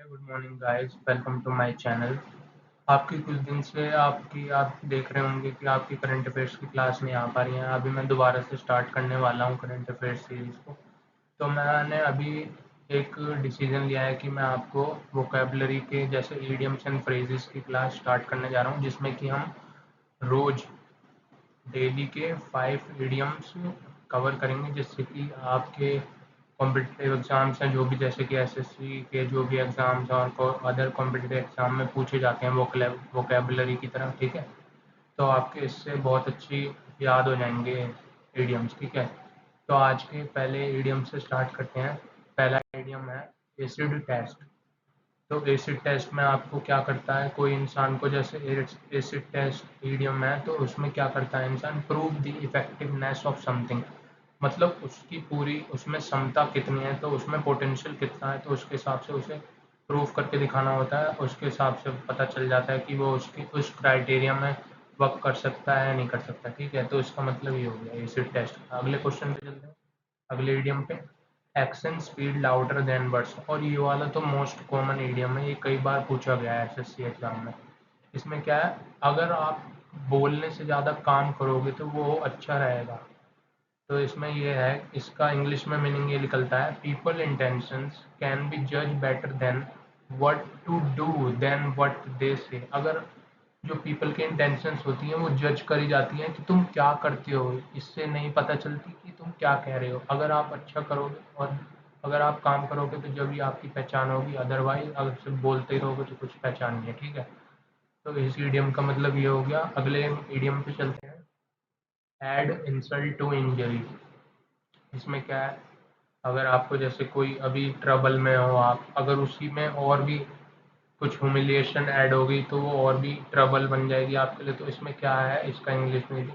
Good morning guys, welcome to my channel. आपकी कुछ दिन से आप देख रहे होंगे कि आपकी करंट अफेयर्स की क्लास नहीं आ पा रही है। अभी मैं दोबारा से स्टार्ट करने वाला हूँ करंट अफेयर्स सीरीज़ को। तो मैंने अभी एक डिसीजन लिया है कि मैं आपको वोकेबलरी के जैसे ईडियम्स एंड फ्रेजेस की क्लास स्टार्ट करने जा रहा हूँ, जिसमें कि हम रोज़ डेली के 5 इडियम्स कवर करेंगे, जिससे कि आपके कॉम्पिटिटिव एग्ज़ाम्स हैं जो भी, जैसे कि एसएससी के जो भी एग्ज़ाम्स और अदर कॉम्पिटिटिव एग्ज़ाम में पूछे जाते हैं वोकेबलरी की तरह, ठीक है। तो आपके इससे बहुत अच्छी याद हो जाएंगे इडियम्स, ठीक है। तो आज के पहले इडियम से स्टार्ट करते हैं। पहला इडियम है एसिड टेस्ट। तो एसिड टेस्ट में आपको क्या करता है, कोई इंसान को, जैसे एसिड टेस्ट ईडियम है तो उसमें क्या करता है इंसान, prove the effectiveness of something. मतलब उसकी पूरी उसमें क्षमता कितनी है, तो उसमें पोटेंशियल कितना है, तो उसके हिसाब से उसे प्रूव करके दिखाना होता है। उसके हिसाब से पता चल जाता है कि वो उसकी उस क्राइटेरिया में वर्क कर सकता है या नहीं कर सकता, ठीक है। तो इसका मतलब ये हो गया एसिड टेस्ट। अगले क्वेश्चन पे चलते हैं, अगले ईडियम पे। Action speed louder than words. और ये वाला तो मोस्ट कॉमन ईडियम है, ये कई बार पूछा गया है एसएससी एग्जाम में। इसमें क्या है, अगर आप बोलने से ज़्यादा काम करोगे तो वो अच्छा रहेगा। तो इसमें ये है, इसका इंग्लिश में मीनिंग ये निकलता है, पीपल इंटेंशंस कैन बी जज better than what to do then what they say. अगर जो पीपल के इंटेंशंस होती हैं वो जज करी जाती हैं कि तुम क्या करते हो, इससे नहीं पता चलती कि तुम क्या कह रहे हो। अगर आप अच्छा करोगे और अगर आप काम करोगे तो जब भी आपकी पहचान होगी, अदरवाइज अगर सिर्फ बोलते ही रहोगे तो कुछ पहचान नहीं है, ठीक है। तो इस ईडियम का मतलब ये हो गया। अगले ईडियम पे चलते हैं, एड इंसल्ट टू इंजरी। इसमें क्या है, अगर आपको जैसे कोई अभी ट्रबल में हो आप, अगर उसी में और भी कुछ ह्यूमिलिएशन ऐड हो गई तो वो और भी ट्रबल बन जाएगी आपके लिए। तो इसमें क्या है, इसका इंग्लिश में,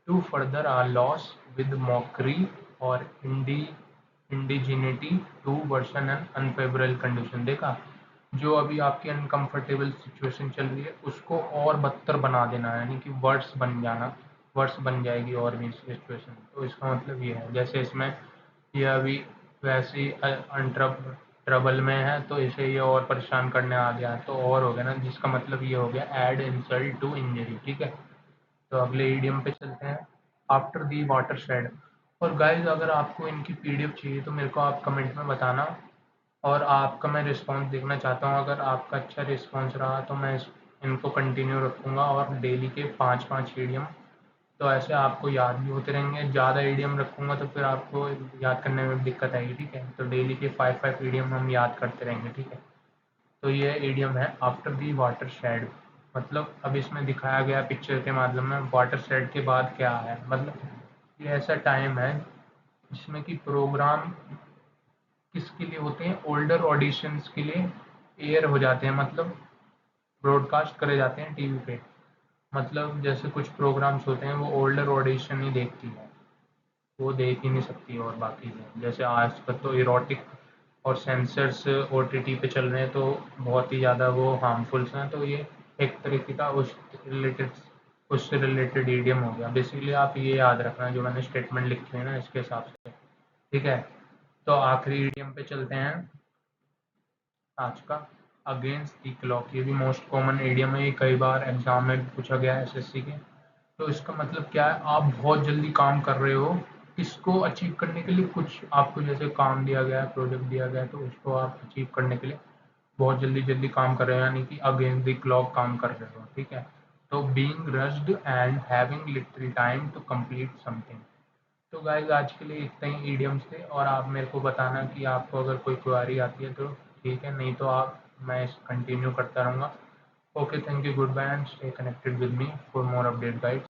to further our loss with mockery और indignity to worsen an unfavourable condition. देखा, जो अभी आपकी अनकंफर्टेबल सिचुएशन चल रही है उसको और बदतर बना देना, यानी कि वर्स बन जाना, वर्स बन जाएगी और भी सिचुएशन। तो इसका मतलब ये है, जैसे इसमें ये अभी वैसे ही ट्रबल में है तो इसे ये और परेशान करने आ गया, तो और हो गया ना, जिसका मतलब ये हो गया एड इंसल्ट टू इंजरी, ठीक है। तो अगले ईडियम पे चलते हैं, आफ्टर दी वाटर शेड। और गाइज, अगर आपको इनकी पीडीएफ चाहिए तो मेरे को आप कमेंट में बताना, और आपका मैं रिस्पांस देखना चाहता हूँ। अगर आपका अच्छा रिस्पांस रहा तो मैं इनको कंटिन्यू रखूँगा, और डेली के 5-5 ईडियम, तो ऐसे आपको याद भी होते रहेंगे। ज़्यादा ईडियम रखूँगा तो फिर आपको याद करने में दिक्कत आएगी, ठीक है। तो डेली के 5-5 ईडियम हम याद करते रहेंगे, ठीक है। तो ये ईडियम है आफ्टर दी वाटर शेड। मतलब अब इसमें दिखाया गया पिक्चर के माध्यम में वाटर शेड के बाद क्या है, मतलब ये ऐसा टाइम है जिसमें कि प्रोग्राम किसके लिए होते हैं, ओल्डर ऑडिशंस के लिए एयर हो जाते हैं, मतलब ब्रॉडकास्ट करे जाते हैं टीवी पे। मतलब जैसे कुछ प्रोग्राम्स होते हैं वो ओल्डर ऑडिशन ही देखती है, वो देख ही नहीं सकती। और बाकी है, जैसे आजकल तो इरोटिक और सेंसर्स ओटीटी पे चल रहे हैं, तो बहुत ही ज़्यादा वो हार्मफुल्स हैं। तो ये एक तरीके का रिलेटेड उससे रिलेटेड ईडियम हो गया। बेसिकली आप ये याद रखना जो मैंने स्टेटमेंट लिखी है ना, इसके हिसाब से, ठीक है। तो आखिरी ईडियम पे चलते हैं आज का, अगेंस्ट द क्लॉक। ये भी मोस्ट कॉमन ईडियम है, ये कई बार एग्जाम में भी पूछा गया है एसएससी के। तो इसका मतलब क्या है, आप बहुत जल्दी काम कर रहे हो, इसको अचीव करने के लिए कुछ आपको जैसे काम दिया गया है, प्रोजेक्ट दिया गया है, तो उसको आप अचीव करने के लिए बहुत जल्दी जल्दी काम कर रहे हो, यानी कि अगेंस्ट द क्लॉक काम कर रहे हो, ठीक है। तो being rushed and having little time to complete something. तो गाइज, आज के लिए इतने ही ईडियम्स थे, और आप मेरे को बताना कि आपको अगर कोई क्वेरी आती है तो ठीक है, नहीं तो आप मैं कंटिन्यू करता रहूँगा। Okay, thank you, goodbye and stay connected with me for more update guide.